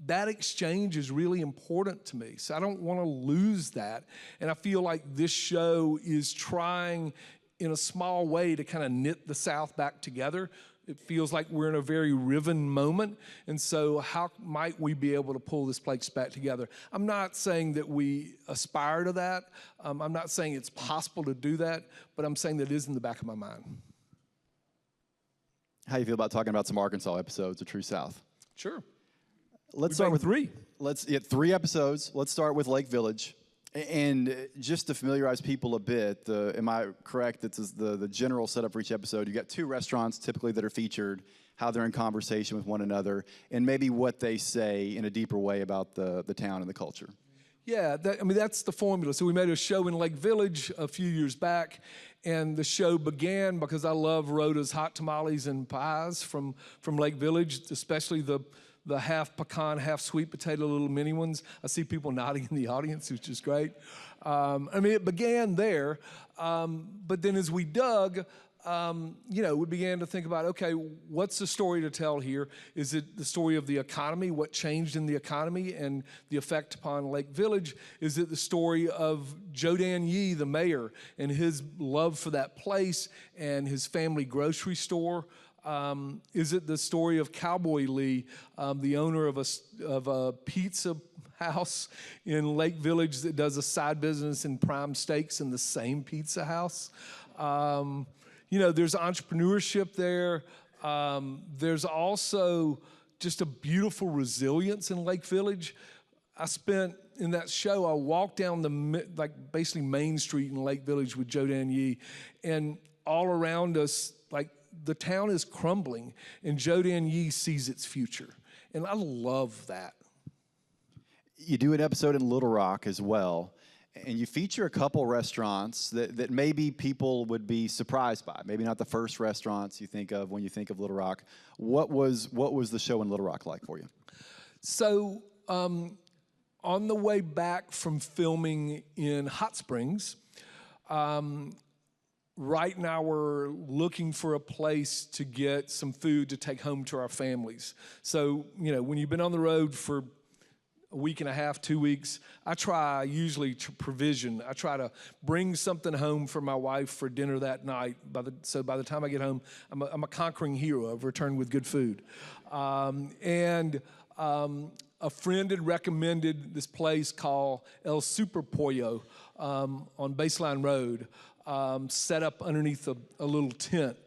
That exchange is really important to me, so I don't want to lose that. And I feel like this show is trying, in a small way, to kind of knit the South back together. It feels like we're in a very riven moment, and so how might we be able to pull this place back together? I'm not saying that we aspire to that. I'm not saying it's possible to do that, but I'm saying that it is in the back of my mind. How do you feel about talking about some Arkansas episodes of True South? Sure. Let's start with 3. 3 episodes. Let's start with Lake Village. And just to familiarize people a bit, am I correct that the general setup for each episode, you got 2 restaurants typically that are featured, how they're in conversation with one another, and maybe what they say in a deeper way about the town and the culture. Yeah, that's the formula. So we made a show in Lake Village a few years back, and the show began because I love Rhoda's hot tamales and pies from Lake Village, especially the half pecan, half sweet potato little mini ones. I see people nodding in the audience, which is great. It began there, but then as we dug, we began to think about, okay, what's the story to tell here? Is it the story of the economy, what changed in the economy and the effect upon Lake Village? Is it the story of Joe Dan Yee, the mayor, and his love for that place and his family grocery store? Is it the story of Cowboy Lee, the owner of a pizza house in Lake Village that does a side business in prime steaks in the same pizza house. There's entrepreneurship there. There's also just a beautiful resilience in Lake Village. In that show, I walked down basically Main Street in Lake Village with Joe Dan Yee, and all around us, the town is crumbling, and Joe Dan Yee sees its future. And I love that. You do an episode in Little Rock as well, and you feature a couple restaurants that maybe people would be surprised by. Maybe not the first restaurants you think of when you think of Little Rock. What was the show in Little Rock like for you? So, on the way back from filming in Hot Springs, right now we're looking for a place to get some food to take home to our families. So, when you've been on the road for a week and a half, 2 weeks, I try usually to provision. I try to bring something home for my wife for dinner that night. So by the time I get home, I'm a conquering hero. I've returned with good food. A friend had recommended this place called El Super Pollo on Baseline Road, set up underneath a little tent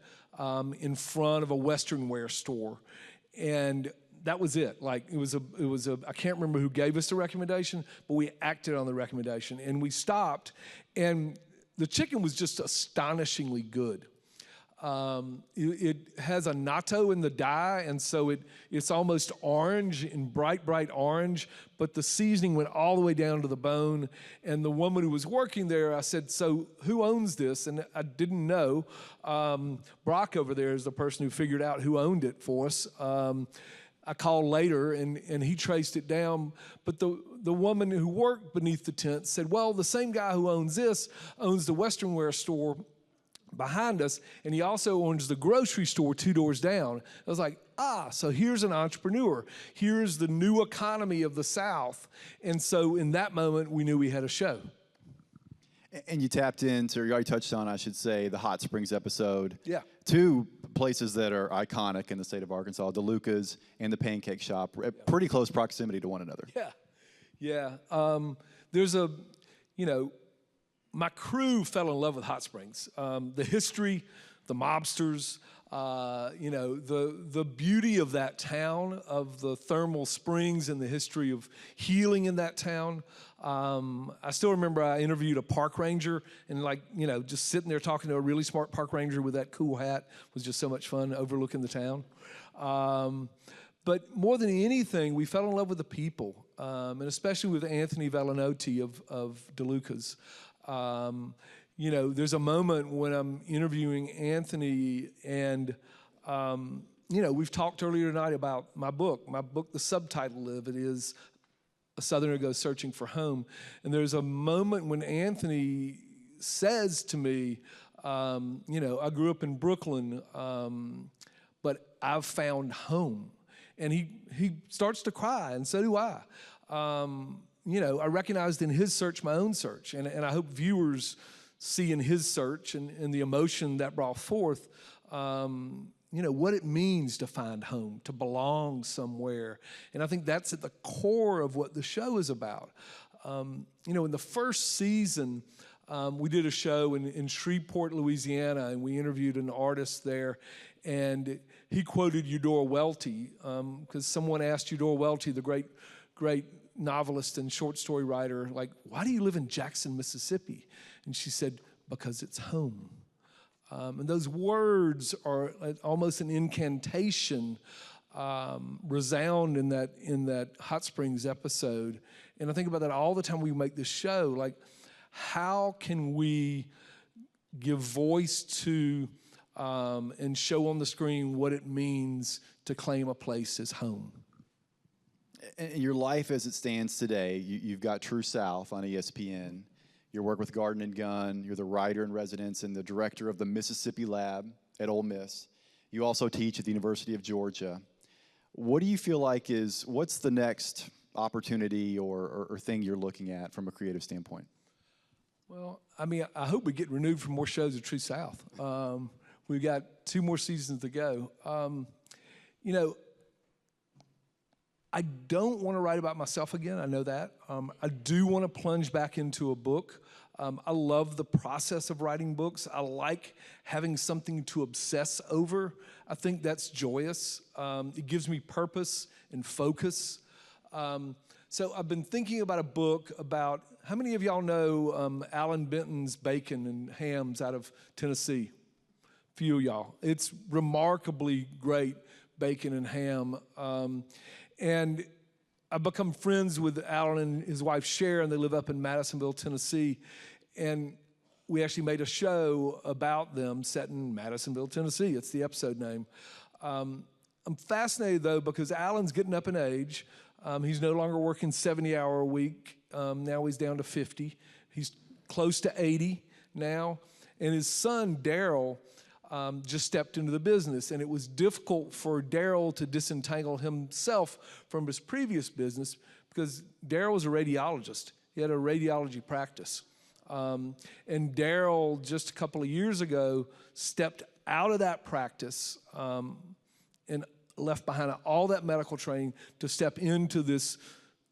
in front of a Western wear store. And that was it. I can't remember who gave us the recommendation, but we acted on the recommendation. And we stopped, and the chicken was just astonishingly good. It has a natto in the dye, and so it's almost orange, and bright orange, but the seasoning went all the way down to the bone. And the woman who was working there, I said, "So who owns this?" And I didn't know. Brock over there is the person who figured out who owned it for us. I called later, and he traced it down. But the woman who worked beneath the tent said, "Well, the same guy who owns this owns the Western wear store behind us, and he also owns the grocery store 2 doors down." I was like, so here's an entrepreneur. Here's the new economy of the South. And so in that moment, we knew we had a show. And you tapped into, or you already touched on, I should say, the Hot Springs episode. Yeah. 2 places that are iconic in the state of Arkansas, DeLuca's and the Pancake Shop, at pretty close proximity to one another. Yeah. There's my crew fell in love with Hot Springs. The history, the mobsters, the beauty of that town, of the thermal springs and the history of healing in that town. I still remember I interviewed a park ranger, and just sitting there talking to a really smart park ranger with that cool hat was just so much fun, overlooking the town. But more than anything, we fell in love with the people, and especially with Anthony Valenotti of DeLuca's. There's a moment when I'm interviewing Anthony, and we've talked earlier tonight about my book. The subtitle of it is "A Southerner Goes Searching for Home." And there's a moment when Anthony says to me, I grew up in Brooklyn, but I've found home. And he starts to cry, and so do I. I recognized in his search my own search, and I hope viewers see in his search and the emotion that brought forth, what it means to find home, to belong somewhere. And I think that's at the core of what the show is about. In the first season, we did a show in Shreveport, Louisiana, and we interviewed an artist there, and he quoted Eudora Welty, because someone asked Eudora Welty, the great novelist and short story writer, why do you live in Jackson, Mississippi? And she said, "Because it's home." And those words are almost an incantation, resound in that Hot Springs episode. And I think about that all the time we make this show. How can we give voice to and show on the screen what it means to claim a place as home? In your life as it stands today, you've got TrueSouth on ESPN. Your work with Garden and Gun. You're the writer in residence and the director of the Mississippi Lab at Ole Miss. You also teach at the University of Georgia. What do you feel like what's the next opportunity or thing you're looking at from a creative standpoint? Well, I hope we get renewed for more shows at TrueSouth. We've got 2 more seasons to go. I don't want to write about myself again. I know that. I do want to plunge back into a book. I love the process of writing books. I like having something to obsess over. I think that's joyous. It gives me purpose and focus. So I've been thinking about a book about, how many of y'all know Alan Benton's Bacon and Hams out of Tennessee? A few of y'all. It's remarkably great bacon and ham. And I've become friends with Alan and his wife Sharon. They live up in Madisonville, Tennessee. And we actually made a show about them set in Madisonville, Tennessee. It's the episode name. I'm fascinated, though, because Alan's getting up in age. He's no longer working 70-hour a week. Now he's down to 50. He's close to 80 now. And his son, Daryl, just stepped into the business. And it was difficult for Daryl to disentangle himself from his previous business because Daryl was a radiologist. He had a radiology practice. And Daryl, just a couple of years ago, stepped out of that practice and left behind all that medical training to step into this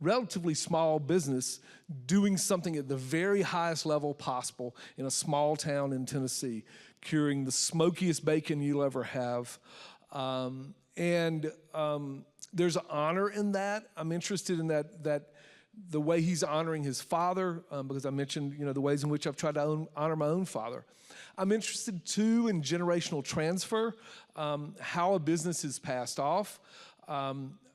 relatively small business, doing something at the very highest level possible in a small town in Tennessee, curing the smokiest bacon you'll ever have. There's an honor in that. I'm interested in that the way he's honoring his father, because I mentioned, the ways in which I've tried to honor my own father. I'm interested, too, in generational transfer, how a business is passed off.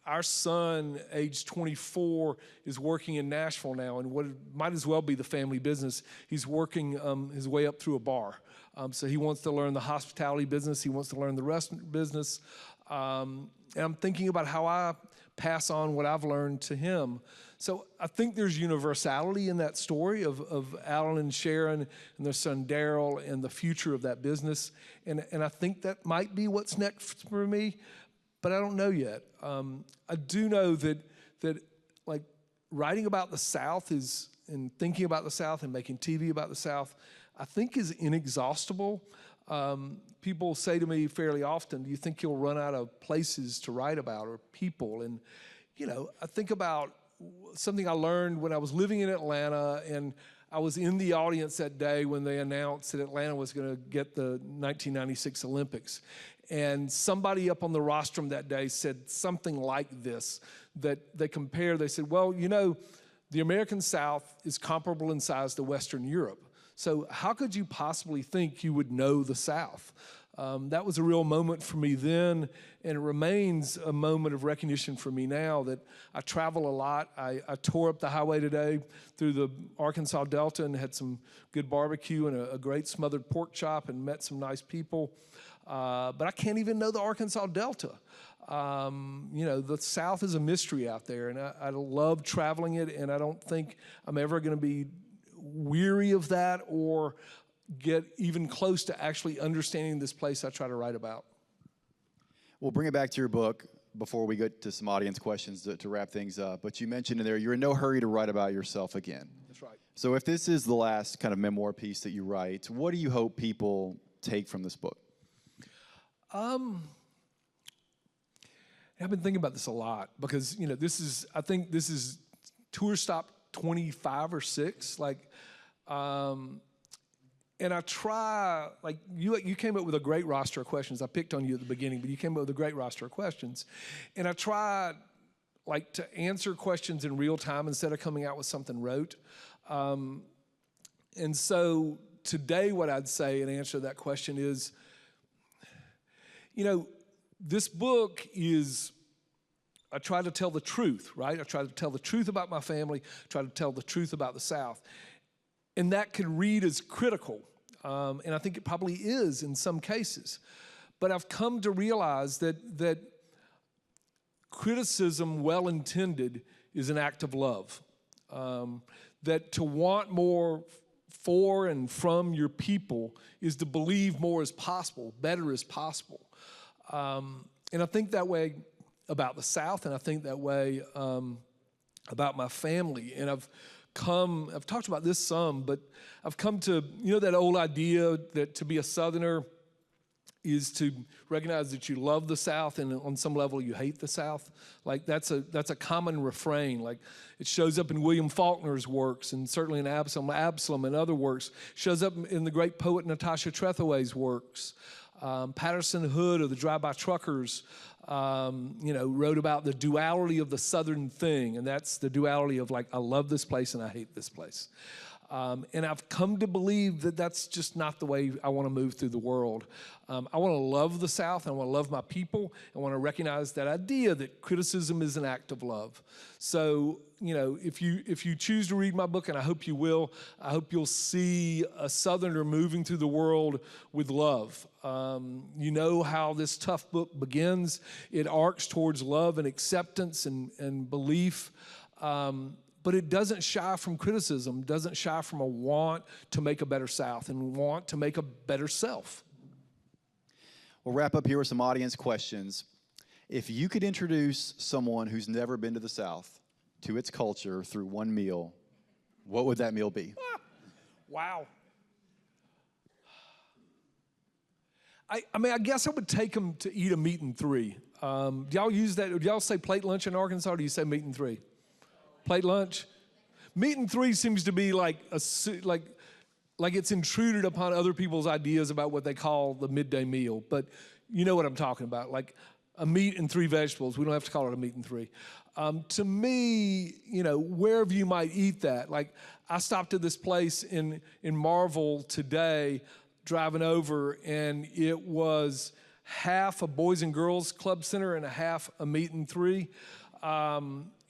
Our son, age 24, is working in Nashville now, and what might as well be the family business. He's working his way up through a bar. So he wants to learn the hospitality business. He wants to learn the restaurant business. And I'm thinking about how I pass on what I've learned to him. So I think there's universality in that story of Alan and Sharon and their son Daryl and the future of that business. And I think that might be what's next for me, but I don't know yet. I do know that like writing about the South and thinking about the South and making TV about the South, I think is inexhaustible. People say to me fairly often, do you think you'll run out of places to write about or people? And, I think about something I learned when I was living in Atlanta, and I was in the audience that day when they announced that Atlanta was going to get the 1996 Olympics. And somebody up on the rostrum that day said something like this, that they said, well, the American South is comparable in size to Western Europe. So how could you possibly think you would know the South? That was a real moment for me then, and it remains a moment of recognition for me now that I travel a lot. I tore up the highway today through the Arkansas Delta and had some good barbecue and a great smothered pork chop and met some nice people. But I can't even know the Arkansas Delta. The South is a mystery out there, and I love traveling it, and I don't think I'm ever going to be weary of that or get even close to actually understanding this place I try to write about. We'll bring it back to your book before we get to some audience questions to wrap things up. But you mentioned in there you're in no hurry to write about yourself again. That's right. So if this is the last kind of memoir piece that you write, what do you hope people take from this book? I've been thinking about this a lot because, I think this is tour stop 25 or 6. And I try, you came up with a great roster of questions. I picked on you at the beginning, but you came up with a great roster of questions. And I try, to answer questions in real time instead of coming out with something rote. And so today what I'd say in answer to that question is, this book is, I try to tell the truth, right? I try to tell the truth about my family, try to tell the truth about the South. And that can read as critical, and I think it probably is in some cases. But I've come to realize that criticism, well-intended, is an act of love. That to want more for and from your people is to believe more is possible, better is possible. And I think that way about the South, and I think that way about my family. And I've talked about this some, but I've come to, that old idea that to be a Southerner is to recognize that you love the South and on some level you hate the South. Like that's a common refrain. Like it shows up in William Faulkner's works and certainly in Absalom and other works. Shows up in the great poet Natasha Trethewey's works. Patterson Hood of the Drive-By Truckers, wrote about the duality of the Southern thing, and that's the duality of like I love this place and I hate this place. And I've come to believe that that's just not the way I want to move through the world. I want to love the South, and I want to love my people. I want to recognize that idea that criticism is an act of love. So, if you choose to read my book, and I hope you will, I hope you'll see a Southerner moving through the world with love. You know how this tough book begins. It arcs towards love and acceptance and belief. But it doesn't shy from criticism, doesn't shy from a want to make a better South and want to make a better self. We'll wrap up here with some audience questions. If you could introduce someone who's never been to the South to its culture through one meal, what would that meal be? Wow. I guess I would take them to eat a meat and three. Do y'all use that? Do y'all say plate lunch in Arkansas, or do you say meat and three? Plate lunch? Meat and three seems to be like it's intruded upon other people's ideas about what they call the midday meal. But you know what I'm talking about, like a meat and three vegetables. We don't have to call it a meat and three. To me, wherever you might eat that, like I stopped at this place in Marvel today, driving over, and it was half a Boys and Girls Club Center and a half a meat and three.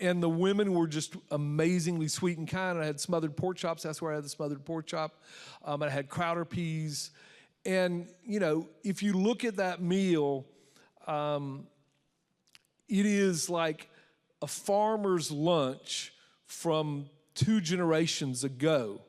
And the women were just amazingly sweet and kind. I had smothered pork chops. That's where I had the smothered pork chop. I had Crowder peas. And, if you look at that meal, it is like a farmer's lunch from 2 generations ago.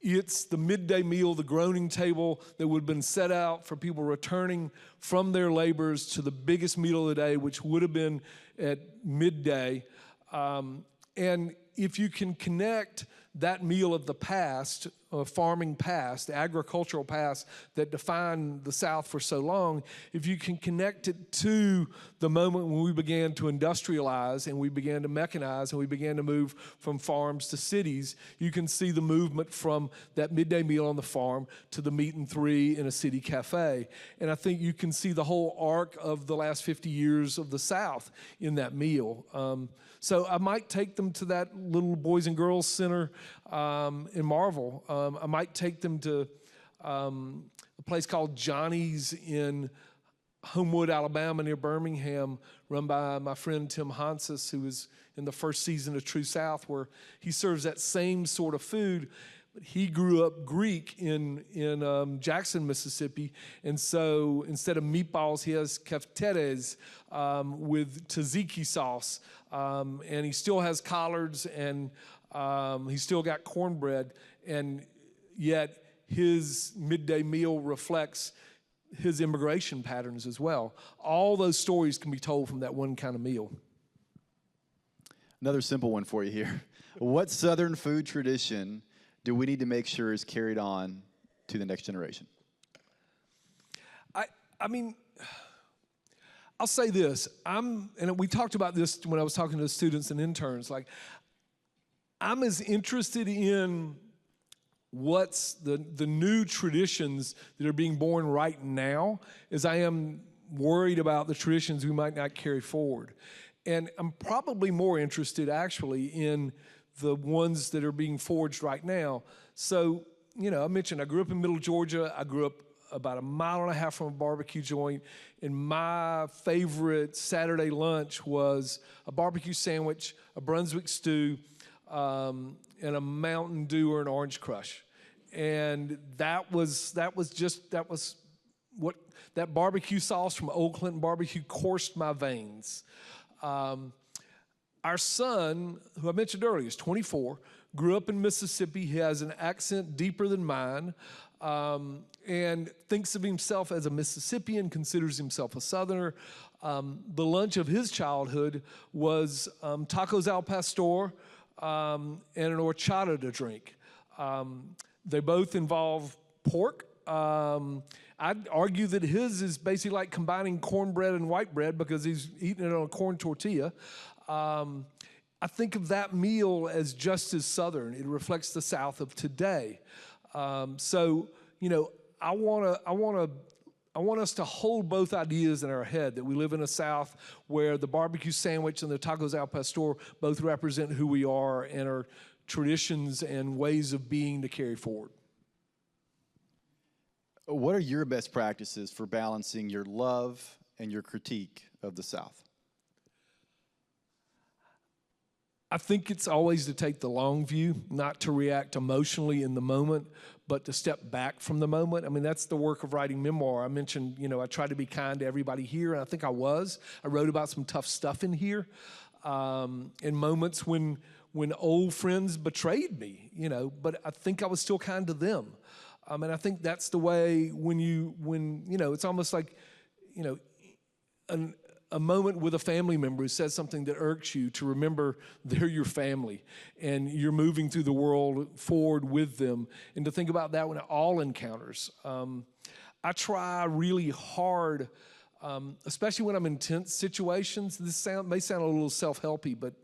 It's the midday meal, the groaning table that would have been set out for people returning from their labors to the biggest meal of the day, which would have been at midday. And if you can connect that meal of the past, farming past, the agricultural past that defined the South for so long, if you can connect it to the moment when we began to industrialize and we began to mechanize and we began to move from farms to cities, you can see the movement from that midday meal on the farm to the meat and three in a city cafe. And I think you can see the whole arc of the last 50 years of the South in that meal. So I might take them to that little Boys and Girls Center in Marvel. I might take them to a place called Johnny's in Homewood, Alabama, near Birmingham, run by my friend Tim Hansis, who was in the first season of True South, where he serves that same sort of food. But he grew up Greek in Jackson, Mississippi, and so instead of meatballs, he has keftedes with tzatziki sauce, and he still has collards, and he's still got cornbread, and yet his midday meal reflects his immigration patterns as well. All those stories can be told from that one kind of meal. Another simple one for you here. What Southern food tradition do we need to make sure is carried on to the next generation? I mean, I'll say this. And we talked about this when I was talking to the students and interns. Like, I'm as interested in what's the new traditions that are being born right now as I am worried about the traditions we might not carry forward. And I'm probably more interested actually in the ones that are being forged right now. So, I mentioned I grew up in Middle Georgia. I grew up about 1.5 miles from a barbecue joint. And my favorite Saturday lunch was a barbecue sandwich, a Brunswick stew, and a Mountain Dew or an Orange Crush. And that was what that barbecue sauce from Old Clinton Barbecue coursed my veins. Our son, who I mentioned earlier, is 24, grew up in Mississippi. He has an accent deeper than mine, and thinks of himself as a Mississippian, considers himself a Southerner. The lunch of his childhood was tacos al pastor and an horchata to drink. They both involve pork. I'd argue that his is basically like combining cornbread and white bread because he's eating it on a corn tortilla. I think of that meal as just as Southern. It reflects the South of today. So, you know, I want us to hold both ideas in our head, that we live in a South where the barbecue sandwich and the tacos al pastor both represent who we are and our traditions and ways of being to carry forward. What are your best practices for balancing your love and your critique of the South? I think it's always to take the long view, not to react emotionally in the moment, but to step back from the moment. I mean, that's the work of writing memoir. I mentioned, you know, I tried to be kind to everybody here, and I think I was. I wrote about some tough stuff in here, in moments when old friends betrayed me, you know, but I think I was still kind to them. And I think that's the way when you know, it's almost like, you know, a moment with a family member who says something that irks you, to remember they're your family and you're moving through the world forward with them, and to think about that when all encounters. I try really hard, especially when I'm in tense situations. This may sound a little self-helpy, but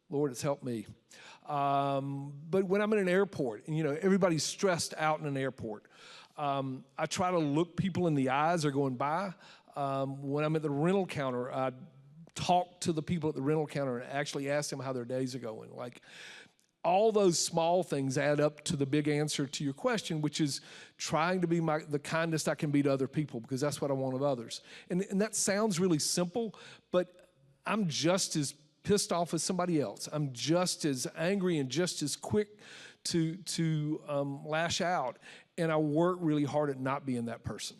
Lord, it's helped me. But when I'm in an airport and, you know, everybody's stressed out in an airport, I try to look people in the eyes they're going by. When I'm at the rental counter, I talk to the people at the rental counter and actually ask them how their days are going. Like, all those small things add up to the big answer to your question, which is trying to be the kindest I can be to other people, because that's what I want of others. And that sounds really simple, but I'm just as pissed off as somebody else. I'm just as angry and just as quick to lash out, and I work really hard at not being that person.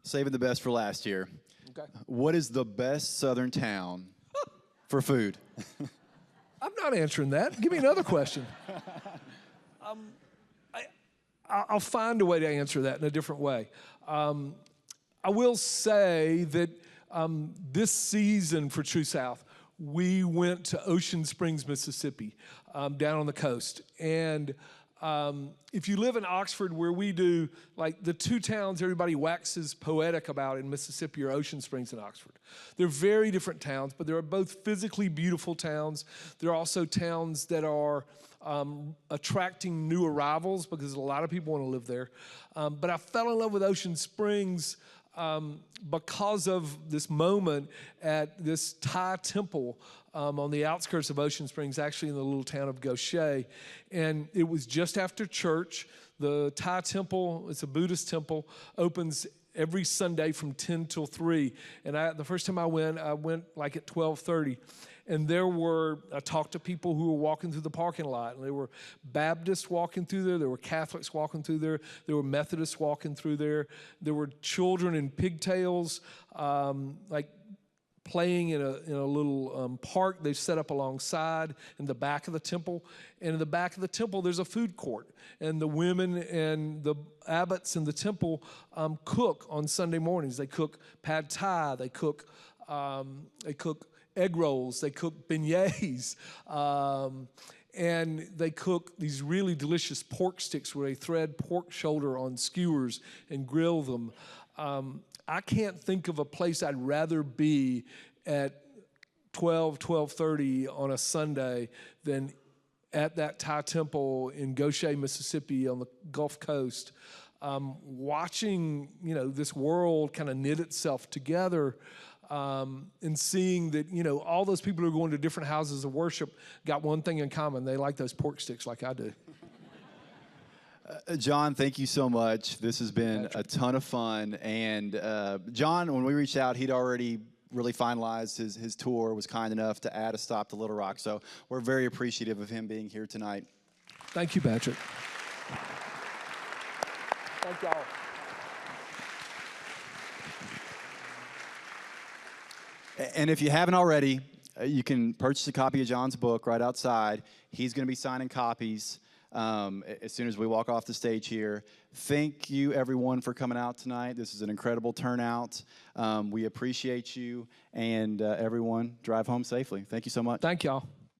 Saving the best for last year. Okay. What is the best Southern town for food? I'm not answering that. Give me another question. I'll find a way to answer that in a different way. I will say that this season for TrueSouth, we went to Ocean Springs, Mississippi, down on the coast. And if you live in Oxford, where we do, like, the two towns everybody waxes poetic about in Mississippi are Ocean Springs and Oxford. They're very different towns, but they're both physically beautiful towns. They're also towns that are attracting new arrivals because a lot of people want to live there. But I fell in love with Ocean Springs because of this moment at this Thai temple on the outskirts of Ocean Springs, actually in the little town of Gaucher. And it was just after church. The Thai temple, it's a Buddhist temple, opens every Sunday from 10 till 3. And the first time I went like at 12:30. And I talked to people who were walking through the parking lot, and there were Baptists walking through there were Catholics walking through there were Methodists walking through there were children in pigtails, like playing in a little park they've set up alongside in the back of the temple. And in the back of the temple, there's a food court. And the women and the abbots in the temple cook on Sunday mornings. They cook pad thai, they cook egg rolls, they cook beignets, and they cook these really delicious pork sticks where they thread pork shoulder on skewers and grill them. I can't think of a place I'd rather be at 12:30 on a Sunday than at that Thai temple in Gaucher, Mississippi on the Gulf Coast, watching, you know, this world kind of knit itself together. And seeing that, you know, all those people who are going to different houses of worship got one thing in common. They like those pork sticks like I do. John, thank you so much. This has been a ton of fun. And John, when we reached out, he'd already really finalized his tour, was kind enough to add a stop to Little Rock. So we're very appreciative of him being here tonight. Thank you, Patrick. Thank y'all. And if you haven't already, you can purchase a copy of John's book right outside. He's going to be signing copies as soon as we walk off the stage here. Thank you, everyone, for coming out tonight. This is an incredible turnout. We appreciate you. And everyone, drive home safely. Thank you so much. Thank y'all.